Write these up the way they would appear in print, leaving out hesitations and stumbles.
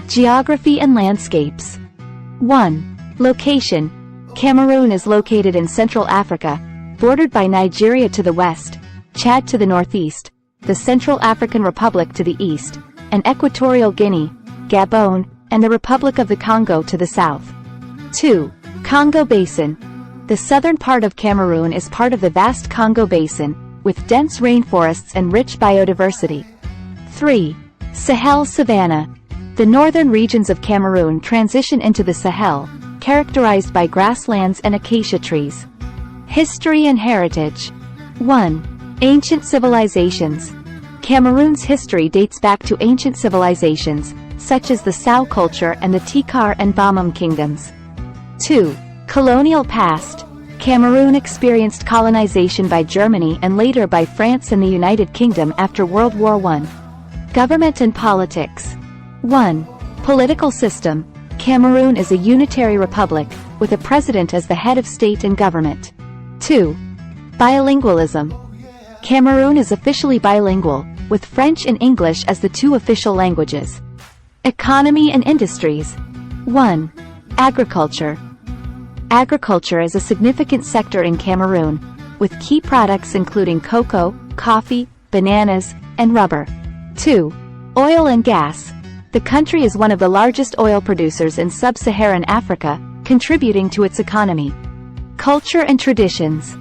Geography and landscapes. 1. Location. Cameroon is located in Central Africa, bordered by Nigeria to the west, Chad to the northeast, the Central African Republic to the east, and Equatorial Guinea, Gabon, and the Republic of the Congo to the south. 2. Congo Basin. The southern part of Cameroon is part of the vast Congo Basin, with dense rainforests and rich biodiversity. 3. Sahel savanna. The northern regions of Cameroon transition into the Sahel, characterized by grasslands and acacia trees. History and heritage. 1. Ancient civilizations. Cameroon's history dates back to ancient civilizations, such as the Sao culture and the Tikar and Bamum kingdoms. 2. Colonial past. Cameroon experienced colonization by Germany and later by France and the United Kingdom after World War I. Government and politics. 1. Political system. Cameroon is a unitary republic, with a president as the head of state and government. 2. Bilingualism. Cameroon is officially bilingual, with French and English as the two official languages. Economy and industries. 1. Agriculture. Agriculture is a significant sector in Cameroon, with key products including cocoa, coffee, bananas, and rubber. 2. Oil and gas. The country is one of the largest oil producers in sub-Saharan Africa, contributing to its economy. Culture and traditions.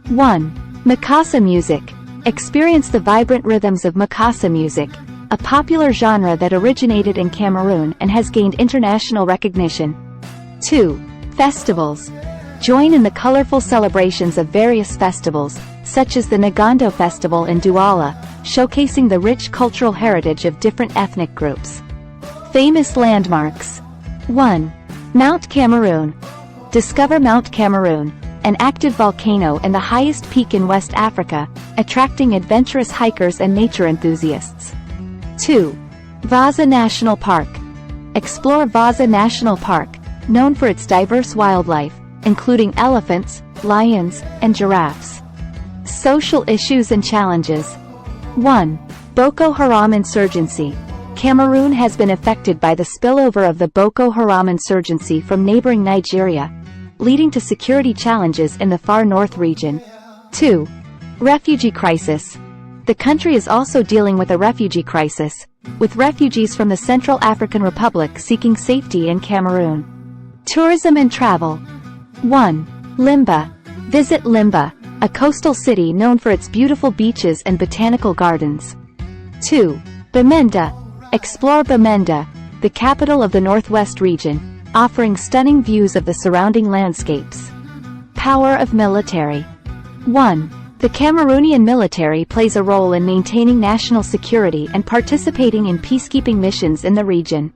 1. Makossa music. Experience the vibrant rhythms of Makossa music, a popular genre that originated in Cameroon and has gained international recognition. 2. Festivals. Join in the colorful celebrations of various festivals, such as the Ngando Festival in Douala, showcasing the rich cultural heritage of different ethnic groups. Famous landmarks. 1. Mount Cameroon. Discover Mount Cameroon, an active volcano and the highest peak in West Africa, attracting adventurous hikers and nature enthusiasts. 2. Vaza National Park. Explore Vaza National Park, known for its diverse wildlife, including elephants, lions, and giraffes. Social issues and challenges. 1. Boko Haram insurgency. Cameroon has been affected by the spillover of the Boko Haram insurgency from neighboring Nigeria, leading to security challenges in the far north region. 2. Refugee crisis. The country is also dealing with a refugee crisis, with refugees from the Central African Republic seeking safety in Cameroon. Tourism and travel. 1. Limba. Visit Limba, a coastal city known for its beautiful beaches and botanical gardens. 2. Bamenda. Explore Bamenda, the capital of the Northwest region, offering stunning views of the surrounding landscapes. Power of military. 1. The Cameroonian military plays a role in maintaining national security and participating in peacekeeping missions in the region.